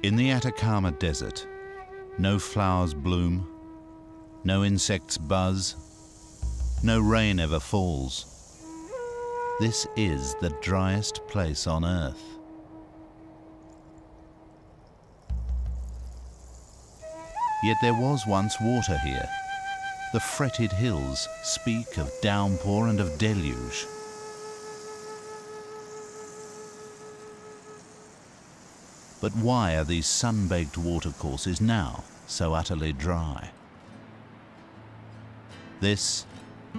In the Atacama Desert, no flowers bloom, no insects buzz, no rain ever falls. This is the driest place on Earth. Yet there was once water here. The fretted hills speak of downpour and of deluge. But why are these sun-baked watercourses now so utterly dry? This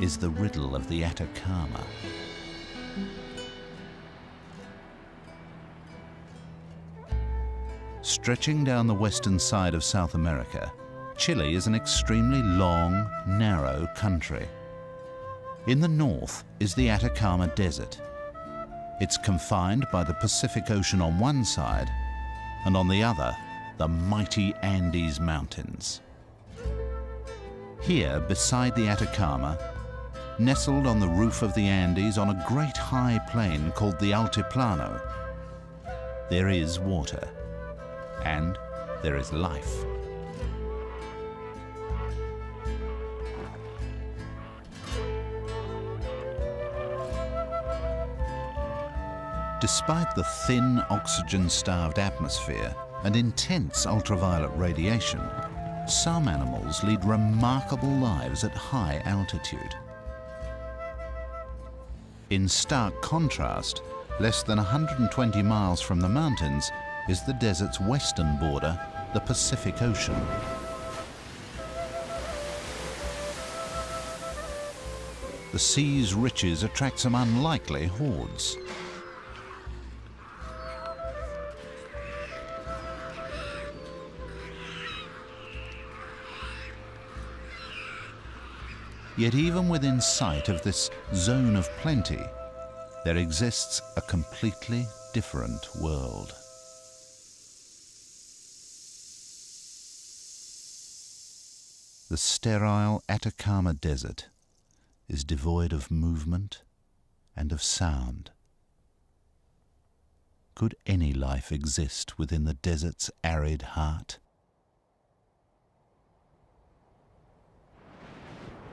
is the riddle of the Atacama. Stretching down the western side of South America, Chile is an extremely long, narrow country. In the north is the Atacama Desert. It's confined by the Pacific Ocean on one side, and on the other, the mighty Andes Mountains. Here, beside the Atacama, nestled on the roof of the Andes on a great high plain called the Altiplano, there is water, and there is life. Despite the thin, oxygen-starved atmosphere and intense ultraviolet radiation, some animals lead remarkable lives at high altitude. In stark contrast, less than 120 miles from the mountains is the desert's western border, the Pacific Ocean. The sea's riches attract some unlikely hordes. Yet even within sight of this zone of plenty, there exists a completely different world. The sterile Atacama Desert is devoid of movement and of sound. Could any life exist within the desert's arid heart?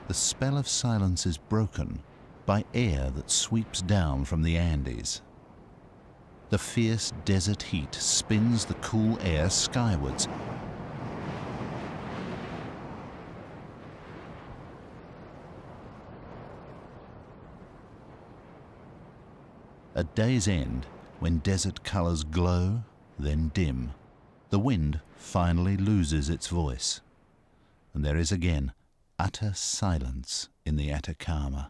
The spell of silence is broken by air that sweeps down from the Andes. The fierce desert heat spins the cool air skywards. At day's end, when desert colors glow, then dim, the wind finally loses its voice, and there is again utter silence in the Atacama.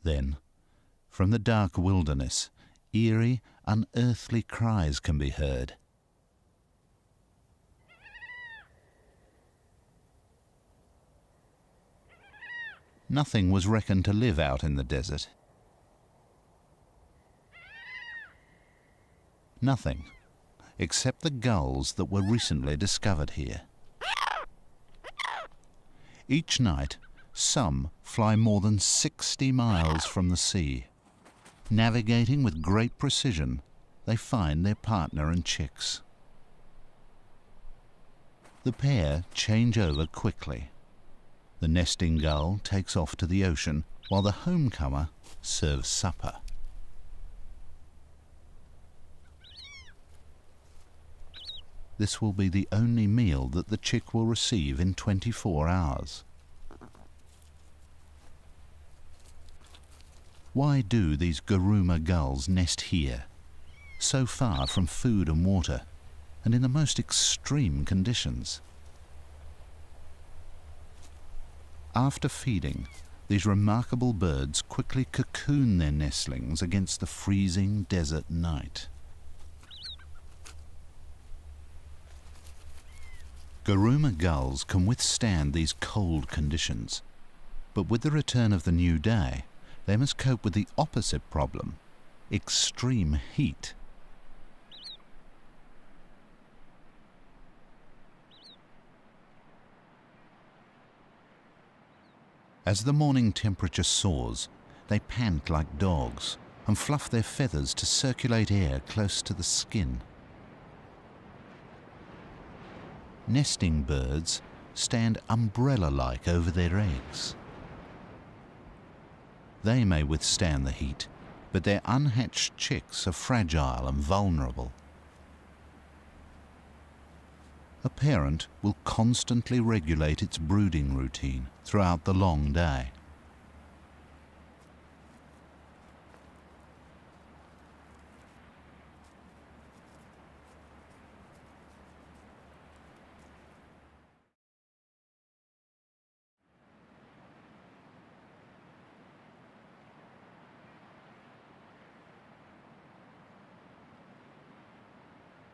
Then, from the dark wilderness, eerie, unearthly cries can be heard. Nothing was reckoned to live out in the desert. Nothing, except the gulls that were recently discovered here. Each night, some fly more than 60 miles from the sea. Navigating with great precision, they find their partner and chicks. The pair change over quickly. The nesting gull takes off to the ocean, while the homecomer serves supper. This will be the only meal that the chick will receive in 24 hours. Why do these Garuma gulls nest here, so far from food and water, and in the most extreme conditions? After feeding, these remarkable birds quickly cocoon their nestlings against the freezing desert night. Garuma gulls can withstand these cold conditions, but with the return of the new day, they must cope with the opposite problem: extreme heat. As the morning temperature soars, they pant like dogs and fluff their feathers to circulate air close to the skin. Nesting birds stand umbrella-like over their eggs. They may withstand the heat, but their unhatched chicks are fragile and vulnerable. A parent will constantly regulate its brooding routine throughout the long day.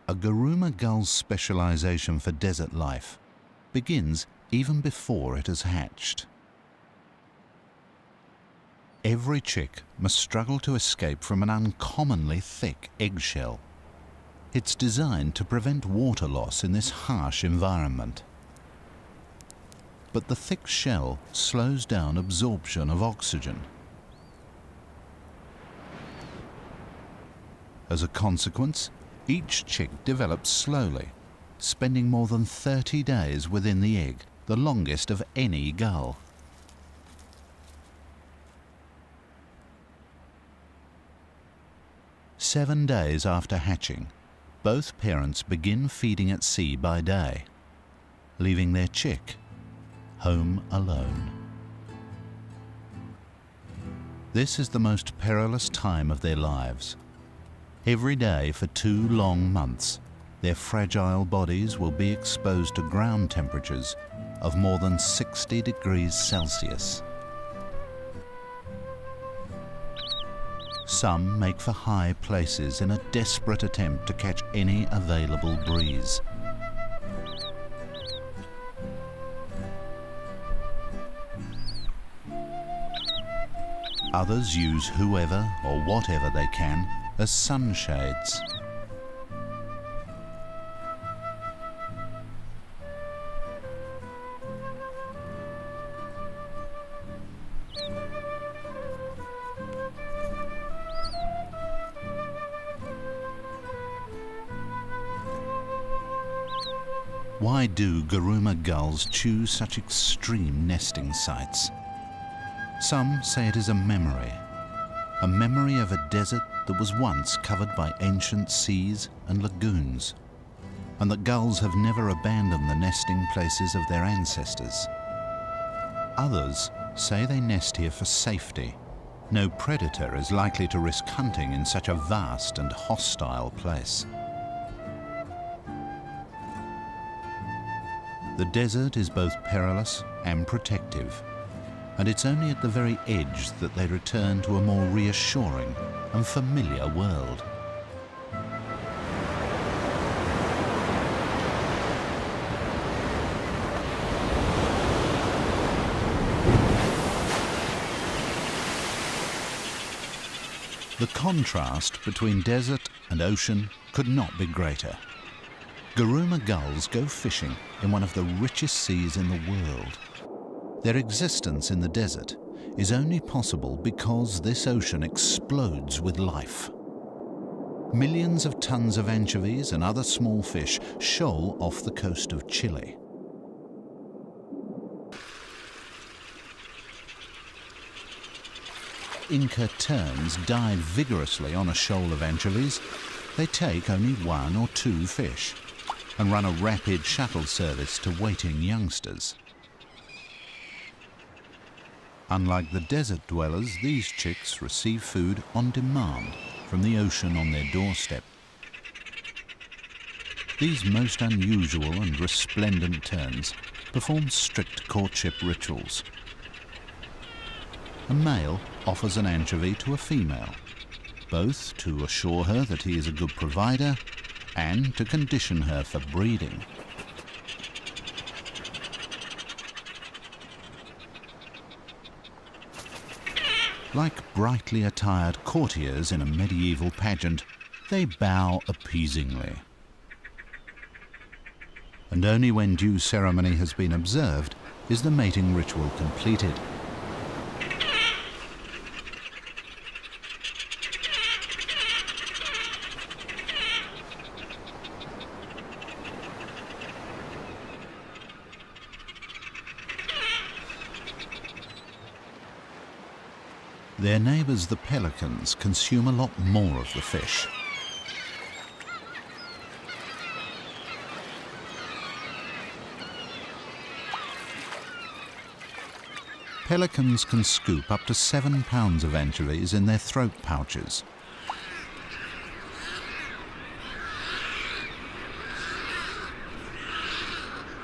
A Guruma gull's specialization for desert life begins even before it has hatched. Every chick must struggle to escape from an uncommonly thick eggshell. It's designed to prevent water loss in this harsh environment. But the thick shell slows down absorption of oxygen. As a consequence, each chick develops slowly, spending more than 30 days within the egg, the longest of any gull. "7 days after hatching, both parents begin feeding at sea by day, leaving their chick home alone. This is the most perilous time of their lives. Every day for 2 long months, their fragile bodies will be exposed to ground temperatures of more than 60 degrees Celsius. Some make for high places in a desperate attempt to catch any available breeze. Others use whoever or whatever they can as sunshades. Why do Guruma gulls choose such extreme nesting sites? Some say it is a memory of a desert that was once covered by ancient seas and lagoons, and that gulls have never abandoned the nesting places of their ancestors. Others say they nest here for safety. No predator is likely to risk hunting in such a vast and hostile place. The desert is both perilous and protective, and it's only at the very edge that they return to a more reassuring and familiar world. The contrast between desert and ocean could not be greater. Guruma gulls go fishing in one of the richest seas in the world. Their existence in the desert is only possible because this ocean explodes with life. Millions of tons of anchovies and other small fish shoal off the coast of Chile. Inca terns dive vigorously on a shoal of anchovies. They take only 1 or 2 fish and run a rapid shuttle service to waiting youngsters. Unlike the desert dwellers, these chicks receive food on demand from the ocean on their doorstep. These most unusual and resplendent terns perform strict courtship rituals. A male offers an anchovy to a female, both to assure her that he is a good provider and to condition her for breeding. Like brightly attired courtiers in a medieval pageant, they bow appeasingly. And only when due ceremony has been observed is the mating ritual completed. Their neighbours, the pelicans, consume a lot more of the fish. Pelicans can scoop up to 7 pounds of anchovies in their throat pouches.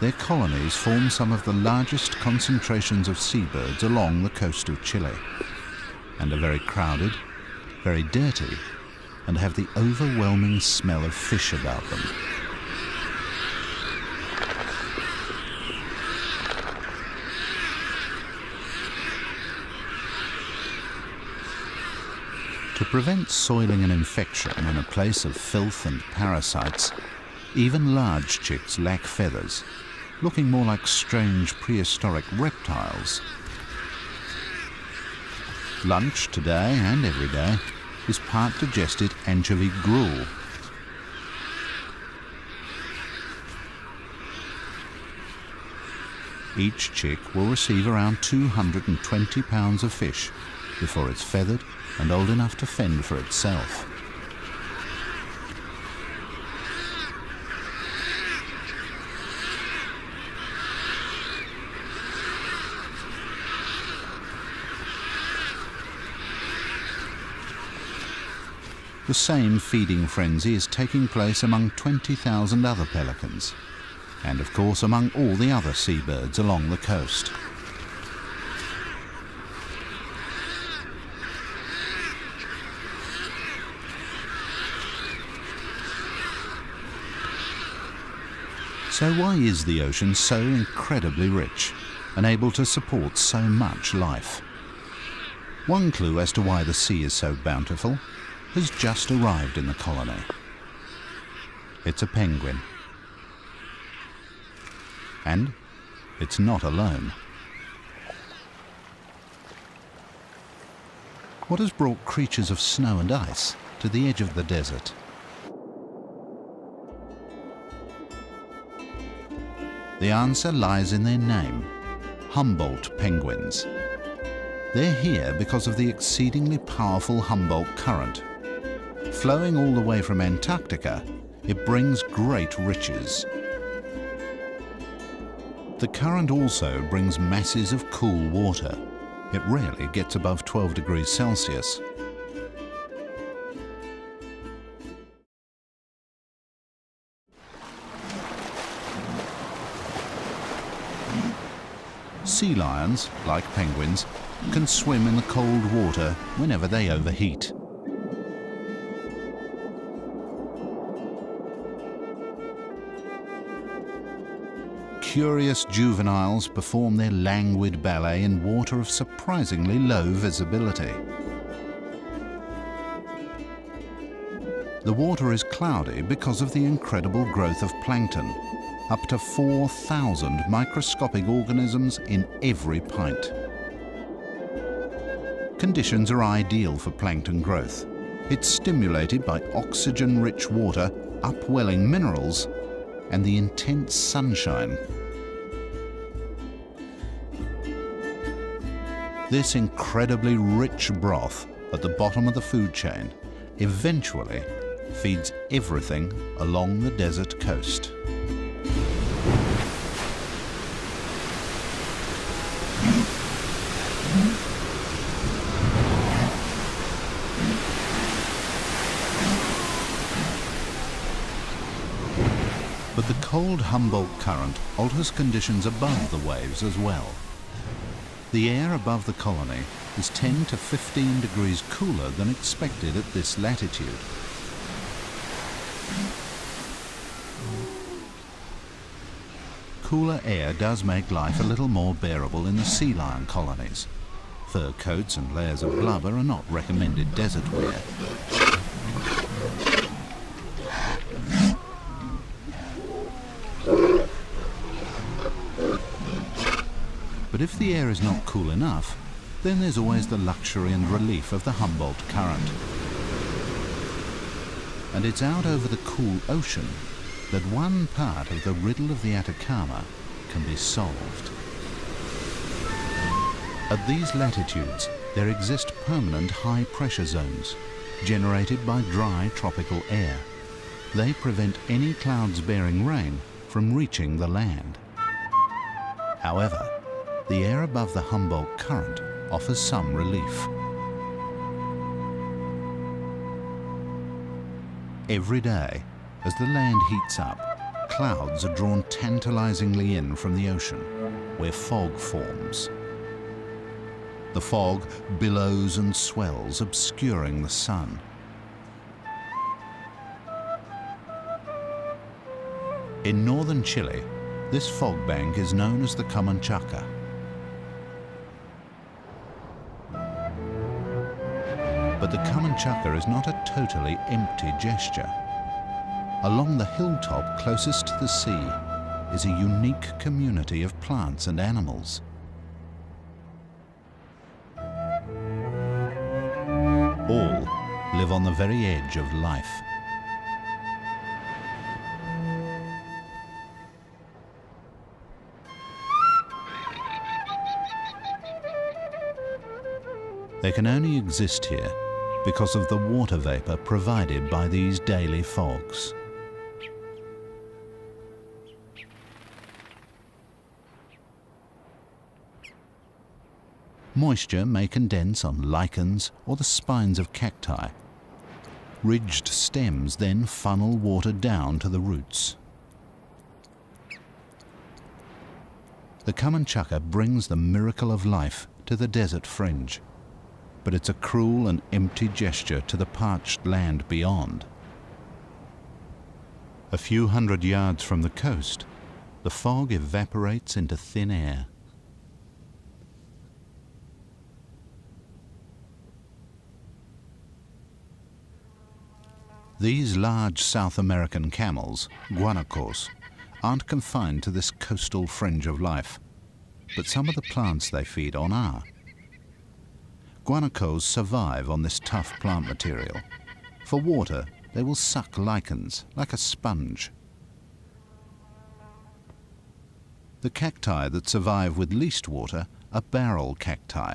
Their colonies form some of the largest concentrations of seabirds along the coast of Chile, and are very crowded, very dirty, and have the overwhelming smell of fish about them. To prevent soiling and infection in a place of filth and parasites, even large chicks lack feathers, looking more like strange prehistoric reptiles. Lunch today and every day is part digested anchovy gruel. Each chick will receive around 220 pounds of fish before it's feathered and old enough to fend for itself. The same feeding frenzy is taking place among 20,000 other pelicans, and of course among all the other seabirds along the coast. So why is the ocean so incredibly rich and able to support so much life? One clue as to why the sea is so bountiful has just arrived in the colony. It's a penguin. And it's not alone. What has brought creatures of snow and ice to the edge of the desert? The answer lies in their name, Humboldt penguins. They're here because of the exceedingly powerful Humboldt current. Flowing all the way from Antarctica, it brings great riches. The current also brings masses of cool water. It rarely gets above 12 degrees Celsius. Sea lions, like penguins, can swim in the cold water whenever they overheat. Curious juveniles perform their languid ballet in water of surprisingly low visibility. The water is cloudy because of the incredible growth of plankton, up to 4,000 microscopic organisms in every pint. Conditions are ideal for plankton growth. It's stimulated by oxygen-rich water, upwelling minerals, and the intense sunshine. This incredibly rich broth at the bottom of the food chain eventually feeds everything along the desert coast. But the cold Humboldt current alters conditions above the waves as well. The air above the colony is 10 to 15 degrees cooler than expected at this latitude. Cooler air does make life a little more bearable in the sea lion colonies. Fur coats and layers of blubber are not recommended desert wear. But if the air is not cool enough, then there's always the luxury and relief of the Humboldt current. And it's out over the cool ocean that one part of the riddle of the Atacama can be solved. At these latitudes, there exist permanent high-pressure zones generated by dry tropical air. They prevent any clouds bearing rain from reaching the land. However, the air above the Humboldt Current offers some relief. Every day, as the land heats up, clouds are drawn tantalizingly in from the ocean, where fog forms. The fog billows and swells, obscuring the sun. In northern Chile, this fog bank is known as the Camanchaca. But the Camanchaca is not a totally empty gesture. Along the hilltop closest to the sea is a unique community of plants and animals. All live on the very edge of life. They can only exist here because of the water vapor provided by these daily fogs. Moisture may condense on lichens or the spines of cacti. Ridged stems then funnel water down to the roots. The Camanchaca brings the miracle of life to the desert fringe, but it's a cruel and empty gesture to the parched land beyond. A few hundred yards from the coast, the fog evaporates into thin air. These large South American camels, guanacos, aren't confined to this coastal fringe of life, but some of the plants they feed on are. Guanacos survive on this tough plant material. For water, they will suck lichens like a sponge. The cacti that survive with least water are barrel cacti.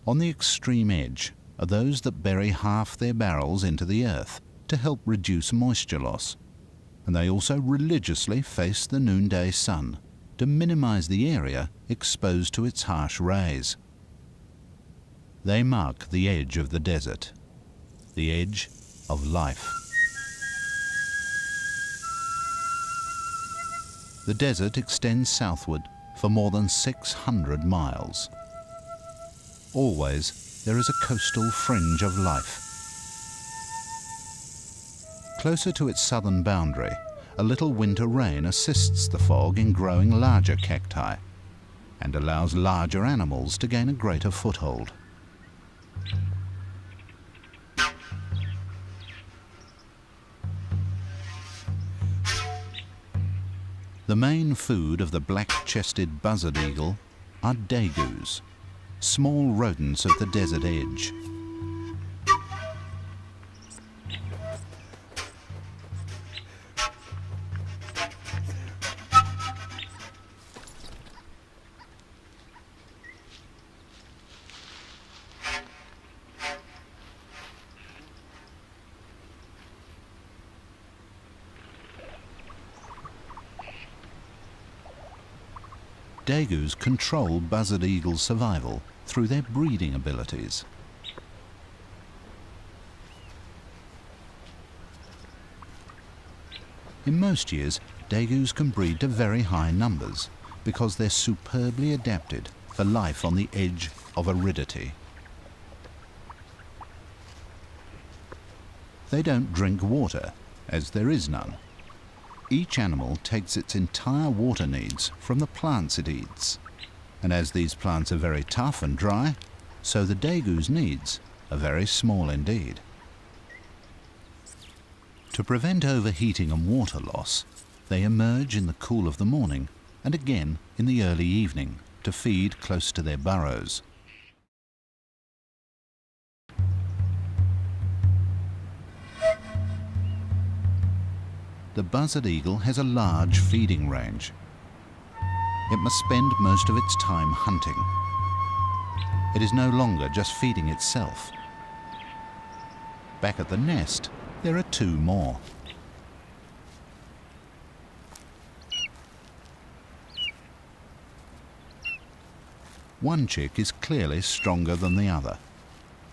On the extreme edge are those that bury half their barrels into the earth to help reduce moisture loss, and they also religiously face the noonday sun to minimize the area exposed to its harsh rays. They mark the edge of the desert, the edge of life. The desert extends southward for more than 600 miles. Always there is a coastal fringe of life. Closer to its southern boundary, a little winter rain assists the fog in growing larger cacti and allows larger animals to gain a greater foothold. The main food of the black-chested buzzard eagle are dagoos, small rodents of the desert edge. Dagoos control buzzard eagles' survival through their breeding abilities. In most years, dagoos can breed to very high numbers because they're superbly adapted for life on the edge of aridity. They don't drink water, as there is none. Each animal takes its entire water needs from the plants it eats. And as these plants are very tough and dry, so the dagoos' needs are very small indeed. To prevent overheating and water loss, they emerge in the cool of the morning and again in the early evening to feed close to their burrows. The buzzard eagle has a large feeding range. It must spend most of its time hunting, It is no longer just feeding itself. Back at the nest, there are two more. One chick is clearly stronger than the other,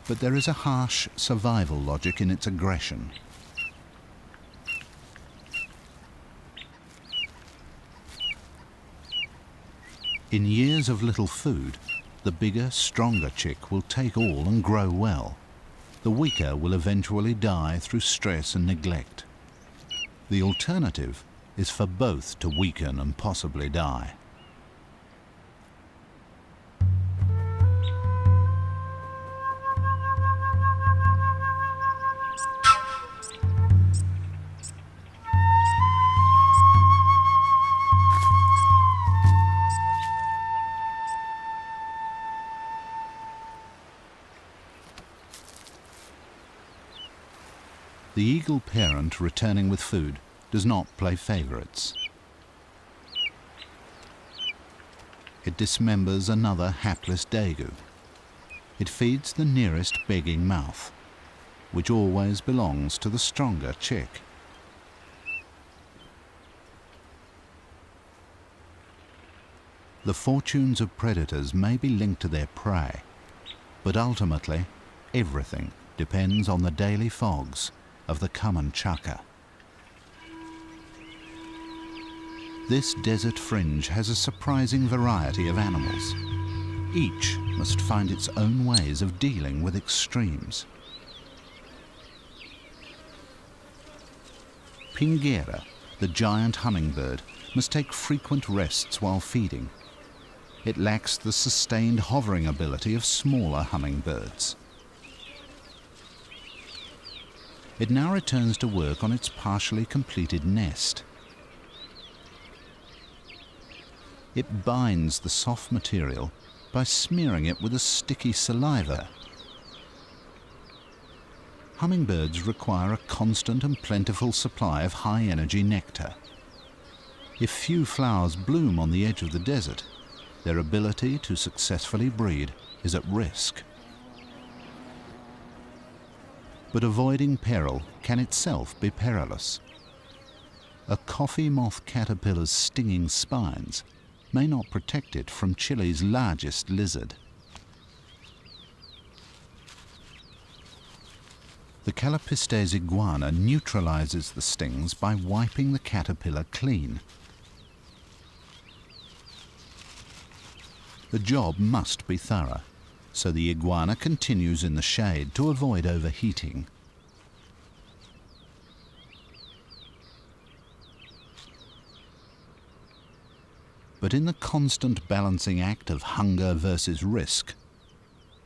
but there is a harsh survival logic in its aggression. In years of little food, the bigger, stronger chick will take all and grow well. The weaker will eventually die through stress and neglect. The alternative is for both to weaken and possibly die. The eagle parent returning with food does not play favorites. It dismembers another hapless dagu. It feeds the nearest begging mouth, which always belongs to the stronger chick. The fortunes of predators may be linked to their prey, but ultimately everything depends on the daily fogs of the common chukar. This desert fringe has a surprising variety of animals. Each must find its own ways of dealing with extremes. Pinguera, the giant hummingbird, must take frequent rests while feeding. It lacks the sustained hovering ability of smaller hummingbirds. It now returns to work on its partially completed nest. It binds the soft material by smearing it with a sticky saliva. Hummingbirds require a constant and plentiful supply of high-energy nectar. If few flowers bloom on the edge of the desert, their ability to successfully breed is at risk. But avoiding peril can itself be perilous. A coffee moth caterpillar's stinging spines may not protect it from Chile's largest lizard. The Calopistes iguana neutralizes the stings by wiping the caterpillar clean. The job must be thorough, so the iguana continues in the shade to avoid overheating. But in the constant balancing act of hunger versus risk,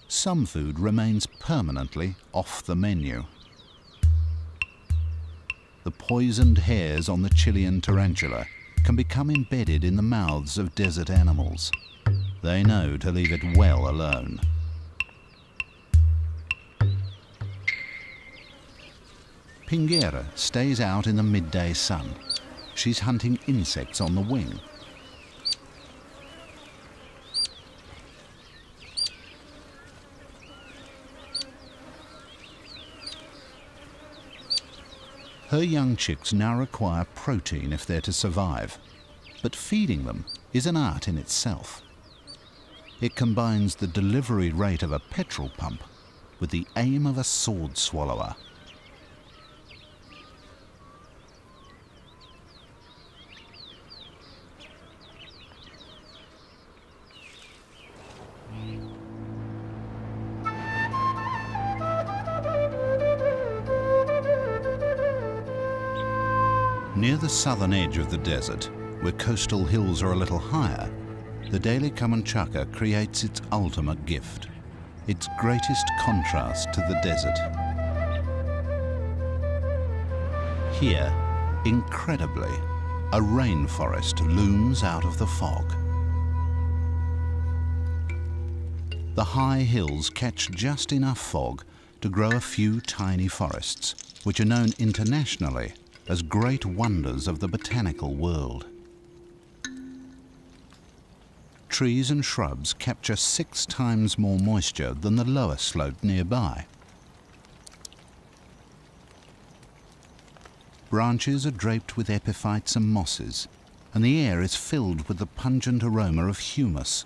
some food remains permanently off the menu. The poisoned hairs on the Chilean tarantula can become embedded in the mouths of desert animals. They know to leave it well alone. Pinguera stays out in the midday sun. She's hunting insects on the wing. Her young chicks now require protein if they're to survive, but feeding them is an art in itself. It combines the delivery rate of a petrol pump with the aim of a sword swallower. Near the southern edge of the desert, where coastal hills are a little higher, the daily common chukar creates its ultimate gift, its greatest contrast to the desert. Here, incredibly, a rainforest looms out of the fog. The high hills catch just enough fog to grow a few tiny forests, which are known internationally as great wonders of the botanical world. Trees and shrubs capture 6 times more moisture than the lower slope nearby. Branches are draped with epiphytes and mosses, and the air is filled with the pungent aroma of humus.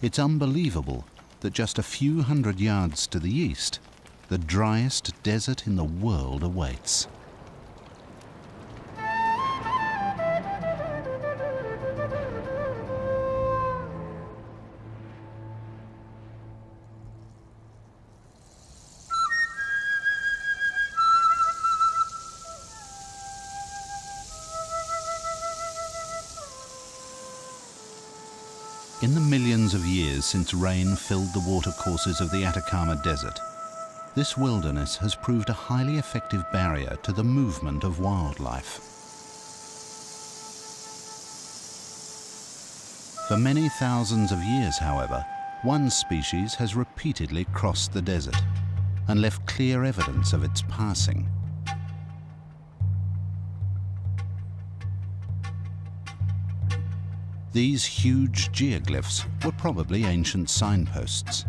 It's unbelievable that just a few hundred yards to the east, the driest desert in the world awaits. In the millions of years since rain filled the watercourses of the Atacama Desert, this wilderness has proved a highly effective barrier to the movement of wildlife. For many thousands of years, however, one species has repeatedly crossed the desert and left clear evidence of its passing. These huge geoglyphs were probably ancient signposts.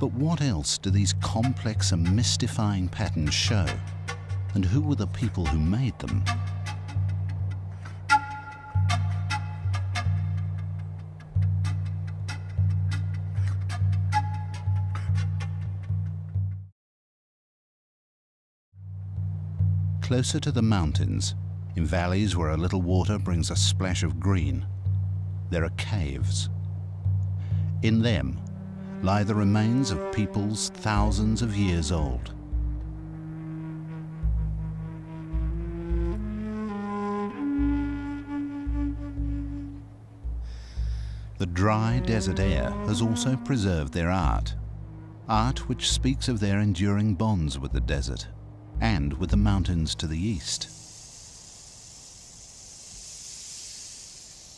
But what else do these complex and mystifying patterns show? And who were the people who made them? Closer to the mountains, in valleys where a little water brings a splash of green, there are caves. In them lie the remains of peoples thousands of years old. The dry desert air has also preserved their art which speaks of their enduring bonds with the desert and with the mountains to the east.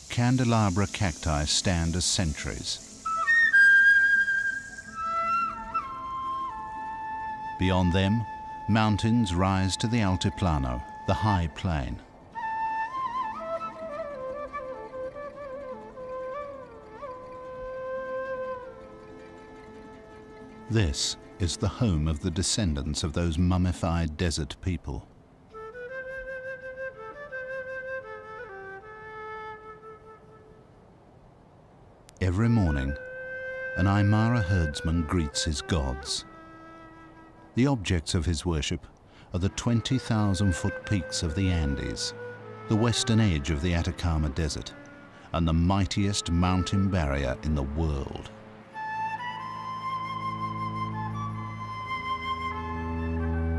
Candelabra cacti stand as sentries. Beyond them, mountains rise to the Altiplano, the high plain. This is the home of the descendants of those mummified desert people. Every morning, an Aymara herdsman greets his gods. The objects of his worship are the 20,000-foot peaks of the Andes, the western edge of the Atacama Desert, and the mightiest mountain barrier in the world.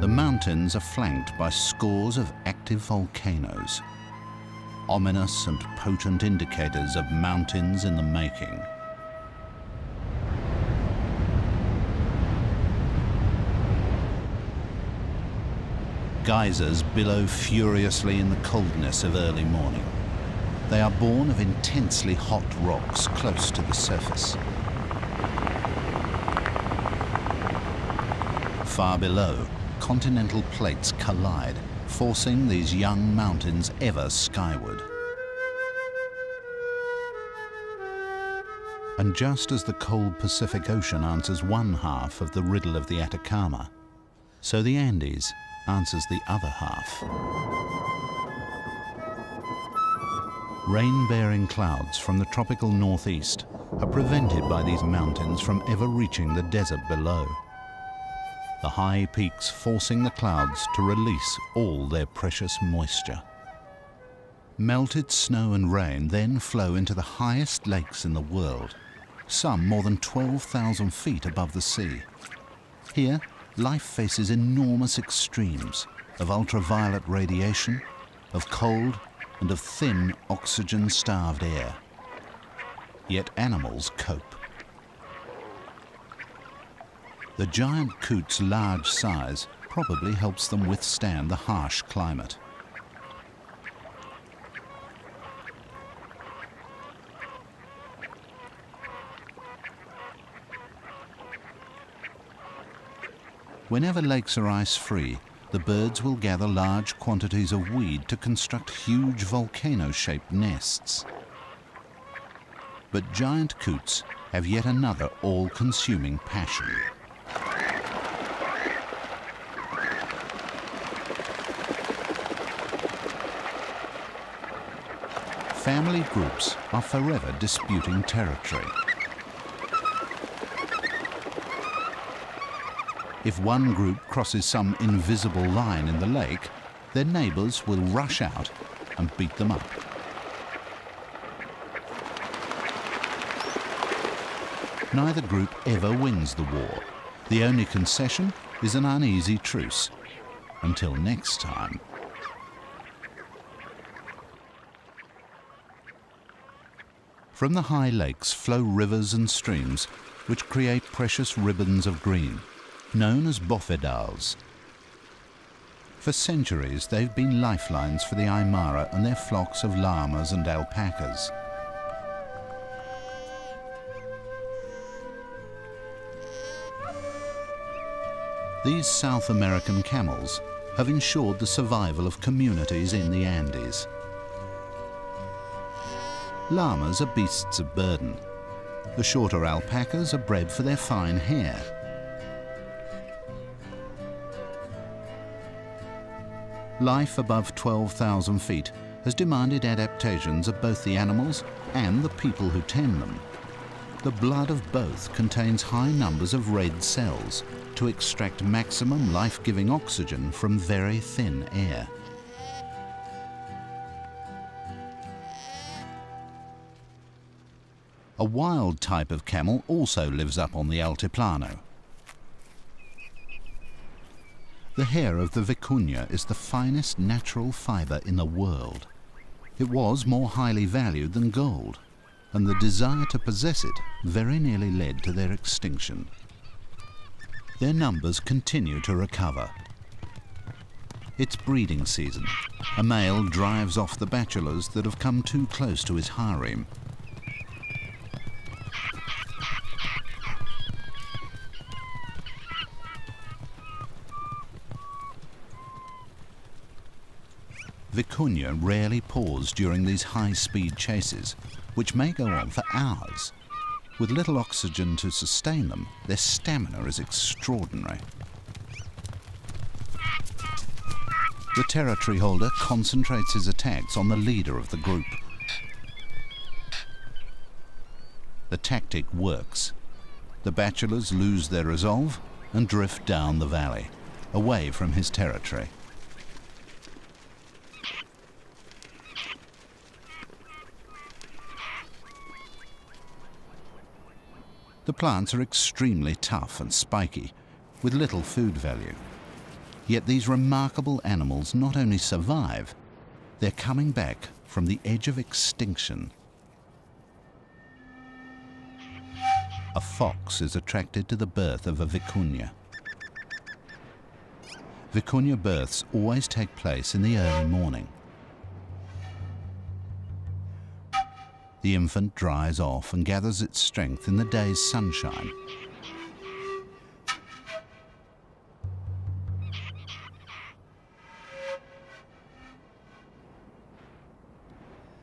The mountains are flanked by scores of active volcanoes, ominous and potent indicators of mountains in the making. Geysers billow furiously in the coldness of early morning. They are born of intensely hot rocks close to the surface. Far below, continental plates collide, forcing these young mountains ever skyward. And just as the cold Pacific Ocean answers one half of the riddle of the Atacama, so the Andes answers the other half. Rain-bearing clouds from the tropical northeast are prevented by these mountains from ever reaching the desert below. The high peaks forcing the clouds to release all their precious moisture. Melted snow and rain then flow into the highest lakes in the world, some more than 12,000 feet above the sea. Here, life faces enormous extremes of ultraviolet radiation, of cold, and of thin, oxygen-starved air. Yet animals cope. The giant coot's large size probably helps them withstand the harsh climate. Whenever lakes are ice-free, the birds will gather large quantities of weed to construct huge volcano-shaped nests. But giant coots have yet another all-consuming passion. Family groups are forever disputing territory. If one group crosses some invisible line in the lake, their neighbours will rush out and beat them up. Neither group ever wins the war. The only concession is an uneasy truce. Until next time. From the high lakes flow rivers and streams which create precious ribbons of green, known as bofedals. For centuries they've been lifelines for the Aymara and their flocks of llamas and alpacas. These South American camels have ensured the survival of communities in the Andes. Llamas are beasts of burden. The shorter alpacas are bred for their fine hair. Life above 12,000 feet has demanded adaptations of both the animals and the people who tend them. The blood of both contains high numbers of red cells to extract maximum life-giving oxygen from very thin air. A wild type of camel also lives up on the Altiplano. The hair of the vicuña is the finest natural fibre in the world. It was more highly valued than gold, and the desire to possess it very nearly led to their extinction. Their numbers continue to recover. It's breeding season. A male drives off the bachelors that have come too close to his harem. Vicuña rarely pause during these high-speed chases, which may go on for hours. With little oxygen to sustain them, their stamina is extraordinary. The territory holder concentrates his attacks on the leader of the group. The tactic works. The bachelors lose their resolve and drift down the valley, away from his territory. The plants are extremely tough and spiky, with little food value. Yet these remarkable animals not only survive, they're coming back from the edge of extinction. A fox is attracted to the birth of a vicuña. Vicuña births always take place in the early morning. The infant dries off and gathers its strength in the day's sunshine.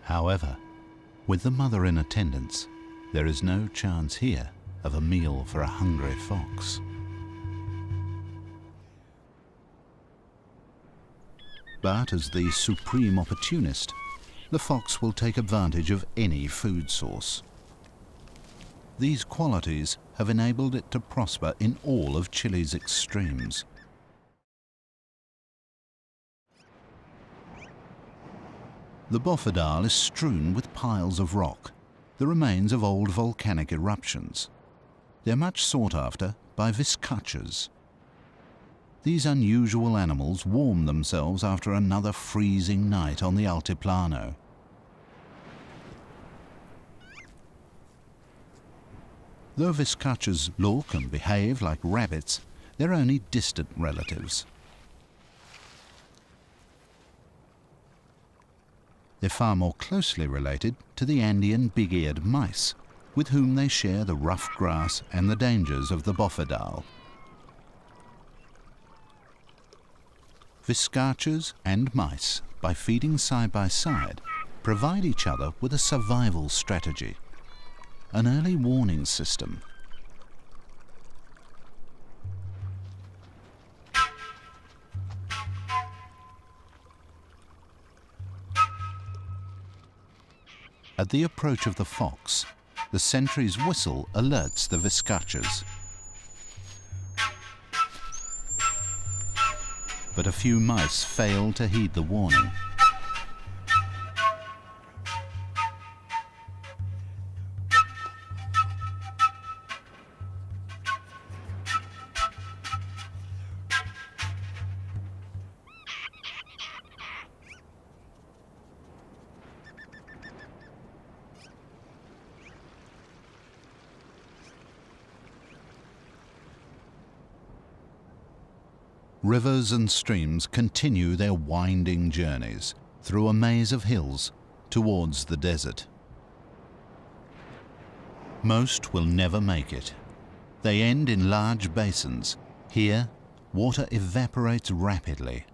However, with the mother in attendance, there is no chance here of a meal for a hungry fox. But as the supreme opportunist, the fox will take advantage of any food source. These qualities have enabled it to prosper in all of Chile's extremes. The bofedal is strewn with piles of rock, the remains of old volcanic eruptions. They're much sought after by vizcachas. These unusual animals warm themselves after another freezing night on the Altiplano. Though vizcachas look and behave like rabbits, they're only distant relatives. They're far more closely related to the Andean big-eared mice, with whom they share the rough grass and the dangers of the bofedal. Viscachas and mice, by feeding side by side, provide each other with a survival strategy, an early warning system. At the approach of the fox, the sentry's whistle alerts the viscachas. But a few mice fail to heed the warning. Rivers and streams continue their winding journeys through a maze of hills towards the desert. Most will never make it. They end in large basins. Here, water evaporates rapidly,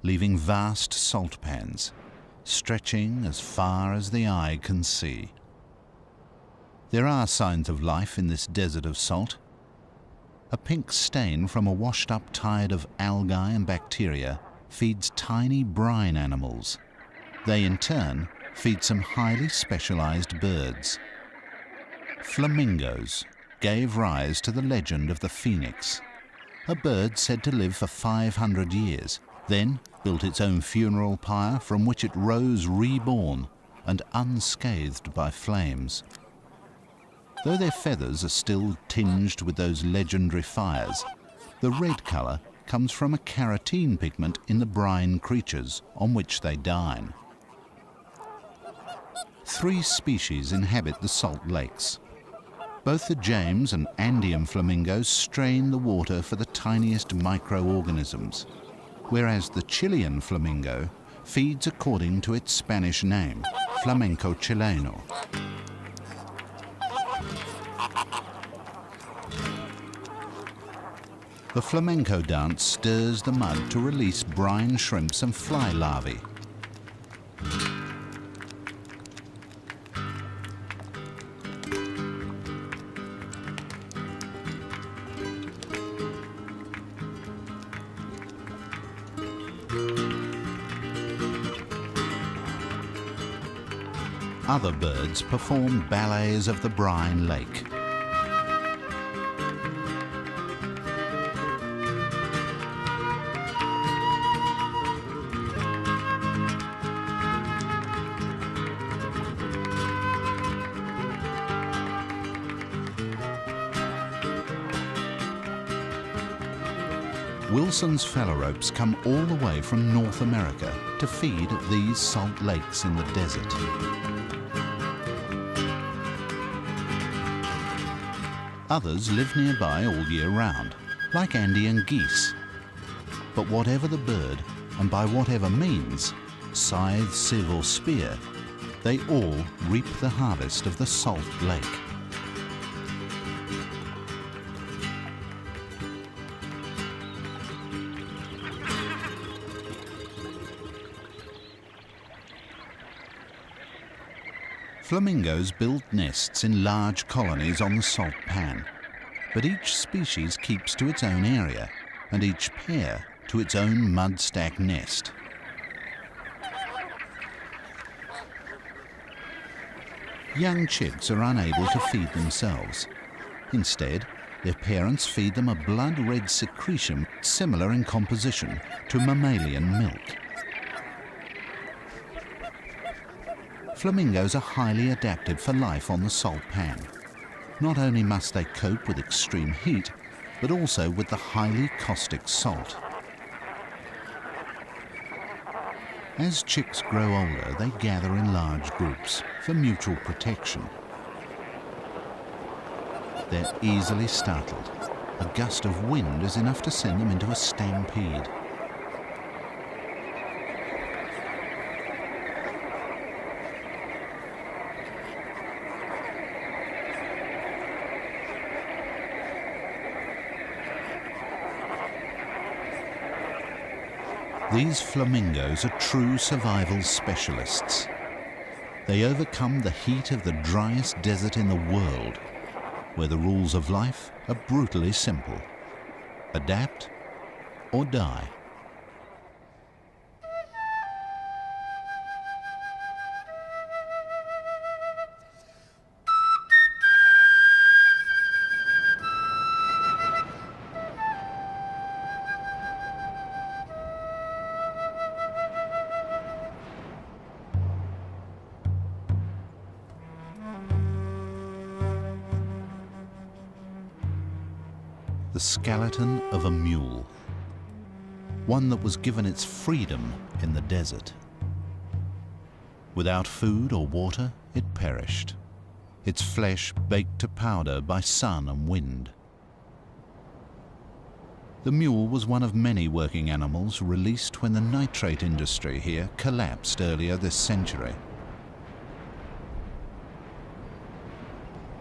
leaving vast salt pans, stretching as far as the eye can see. There are signs of life in this desert of salt. A pink stain from a washed-up tide of algae and bacteria feeds tiny brine animals. They, in turn, feed some highly specialized birds. Flamingos gave rise to the legend of the phoenix, a bird said to live for 500 years, then built its own funeral pyre from which it rose reborn and unscathed by flames. Though their feathers are still tinged with those legendary fires, the red colour comes from a carotene pigment in the brine creatures on which they dine. 3 species inhabit the salt lakes. Both the James and Andean flamingos strain the water for the tiniest microorganisms, whereas the Chilean flamingo feeds according to its Spanish name, flamenco chileno. The flamenco dance stirs the mud to release brine shrimps and fly larvae. Other birds perform ballets of the brine lake. Wilson's phalaropes come all the way from North America to feed at these salt lakes in the desert. Others live nearby all year round, like Andean geese. But whatever the bird, and by whatever means, scythe, sieve or spear, they all reap the harvest of the salt lake. Flamingos build nests in large colonies on the salt pan, but each species keeps to its own area, and each pair to its own mud stack nest. Young chicks are unable to feed themselves. Instead, their parents feed them a blood-red secretion similar in composition to mammalian milk. Flamingos are highly adapted for life on the salt pan. Not only must they cope with extreme heat, but also with the highly caustic salt. As chicks grow older, they gather in large groups for mutual protection. They're easily startled. A gust of wind is enough to send them into a stampede. These flamingos are true survival specialists. They overcome the heat of the driest desert in the world, where the rules of life are brutally simple: adapt or die. The skeleton of a mule, one that was given its freedom in the desert. Without food or water, it perished, its flesh baked to powder by sun and wind. The mule was one of many working animals released when the nitrate industry here collapsed earlier this century.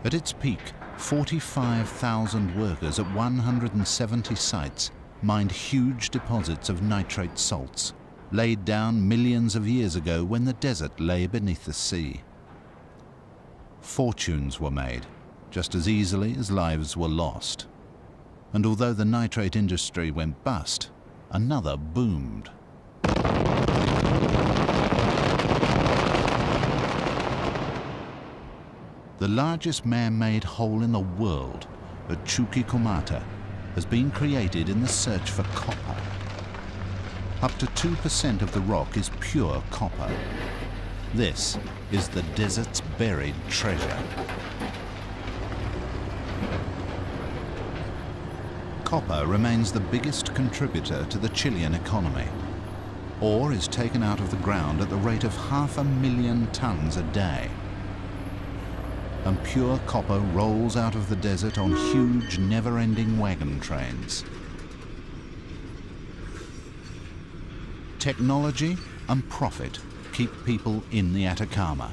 At its peak, 45,000 workers at 170 sites mined huge deposits of nitrate salts, laid down millions of years ago when the desert lay beneath the sea. Fortunes were made, just as easily as lives were lost. And although the nitrate industry went bust, another boomed. The largest man-made hole in the world, at Chuquicamata, has been created in the search for copper. Up to 2% of the rock is pure copper. This is the desert's buried treasure. Copper remains the biggest contributor to the Chilean economy. Ore is taken out of the ground at the rate of 500,000 tons a day. And pure copper rolls out of the desert on huge, never-ending wagon trains. Technology and profit keep people in the Atacama.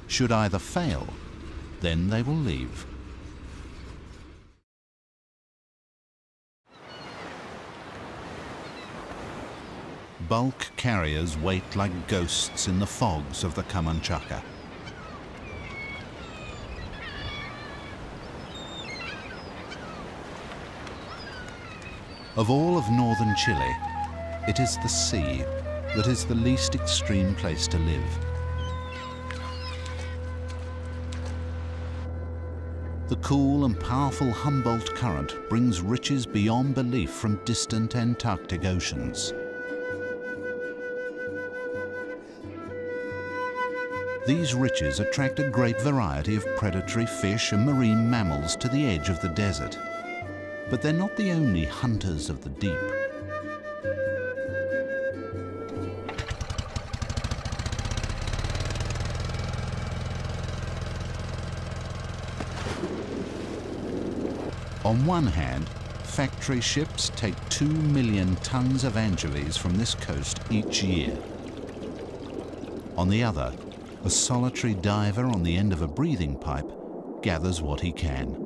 Should either fail, then they will leave. Bulk carriers wait like ghosts in the fogs of the Camanchaca. Of all of northern Chile, it is the sea that is the least extreme place to live. The cool and powerful Humboldt current brings riches beyond belief from distant Antarctic oceans. These riches attract a great variety of predatory fish and marine mammals to the edge of the desert. But they're not the only hunters of the deep. On one hand, factory ships take 2 million tons of anchovies from this coast each year. On the other, a solitary diver on the end of a breathing pipe gathers what he can.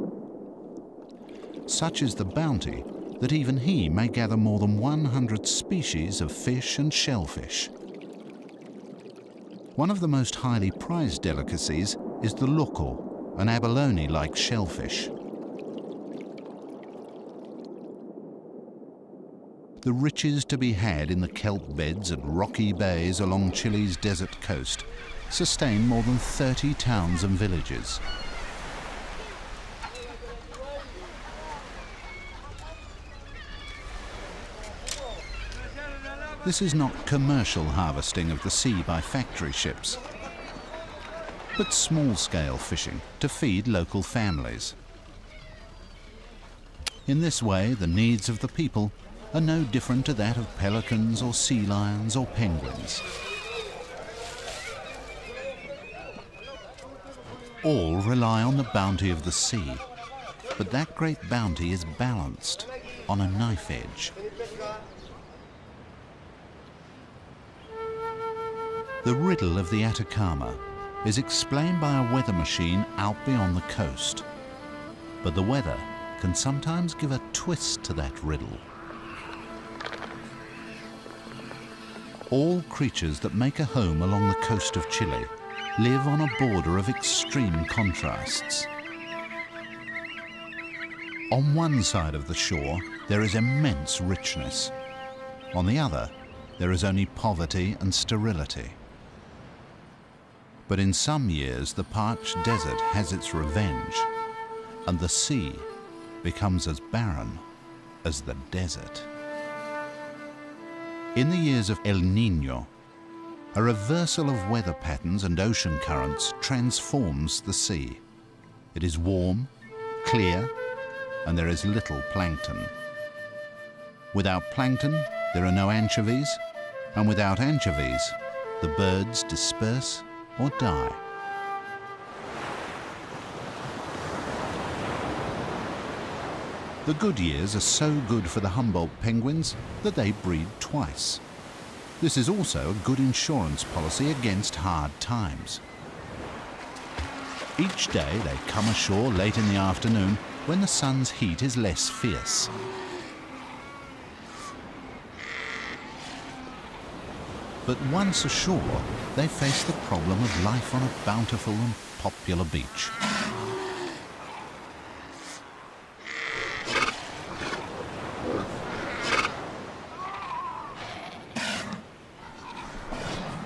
Such is the bounty that even he may gather more than 100 species of fish and shellfish. One of the most highly prized delicacies is the loco, an abalone-like shellfish. The riches to be had in the kelp beds and rocky bays along Chile's desert coast sustain more than 30 towns and villages. This is not commercial harvesting of the sea by factory ships, but small-scale fishing to feed local families. In this way, the needs of the people are no different to that of pelicans or sea lions or penguins. All rely on the bounty of the sea, but that great bounty is balanced on a knife edge. The riddle of the Atacama is explained by a weather machine out beyond the coast. But the weather can sometimes give a twist to that riddle. All creatures that make a home along the coast of Chile live on a border of extreme contrasts. On one side of the shore, there is immense richness. On the other, there is only poverty and sterility. But in some years, the parched desert has its revenge, and the sea becomes as barren as the desert. In the years of El Niño, a reversal of weather patterns and ocean currents transforms the sea. It is warm, clear, and there is little plankton. Without plankton, there are no anchovies, and without anchovies, the birds disperse or die. The good years are so good for the Humboldt penguins that they breed twice. This is also a good insurance policy against hard times. Each day they come ashore late in the afternoon when the sun's heat is less fierce. But once ashore, they face the problem of life on a bountiful and popular beach.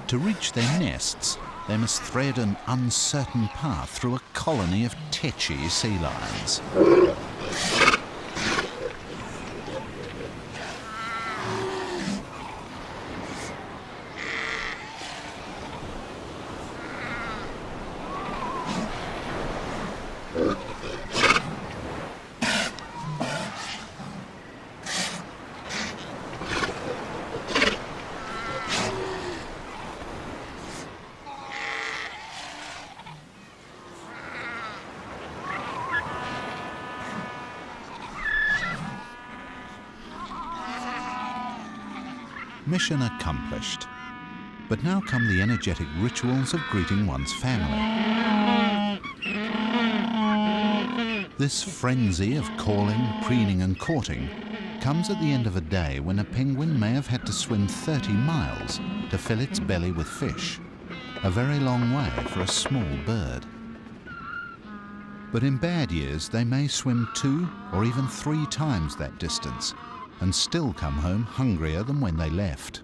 To reach their nests, they must thread an uncertain path through a colony of tetchy sea lions. Mission accomplished. But now come the energetic rituals of greeting one's family. This frenzy of calling, preening and courting comes at the end of a day when a penguin may have had to swim 30 miles to fill its belly with fish, a very long way for a small bird. But in bad years they may swim 2 or even 3 times that distance and still come home hungrier than when they left.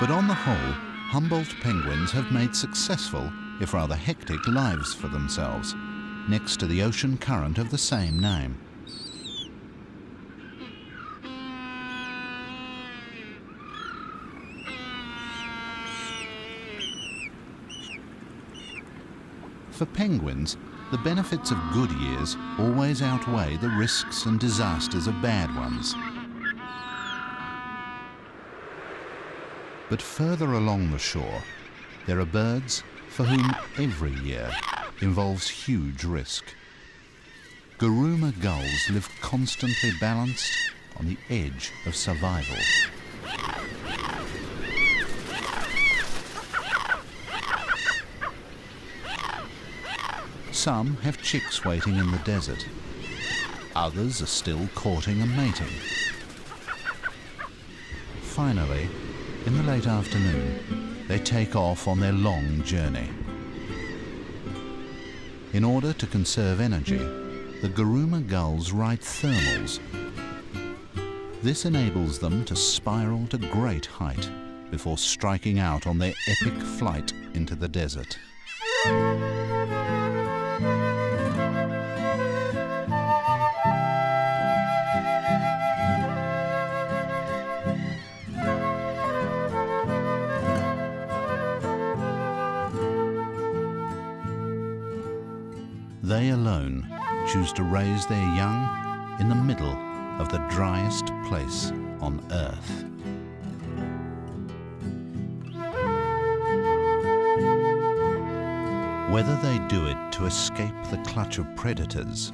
But on the whole, Humboldt penguins have made successful, if rather hectic, lives for themselves, next to the ocean current of the same name. For penguins, the benefits of good years always outweigh the risks and disasters of bad ones. But further along the shore, there are birds for whom every year involves huge risk. Guruma gulls live constantly balanced on the edge of survival. Some have chicks waiting in the desert. Others are still courting and mating. Finally, in the late afternoon, they take off on their long journey. In order to conserve energy, the Guruma gulls ride thermals. This enables them to spiral to great height before striking out on their epic flight into the desert. They alone choose to raise their young in the middle of the driest place on Earth. Whether they do it to escape the clutch of predators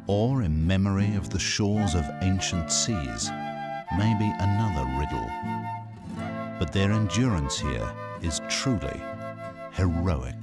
or in memory of the shores of ancient seas may be another riddle. But their endurance here is truly heroic.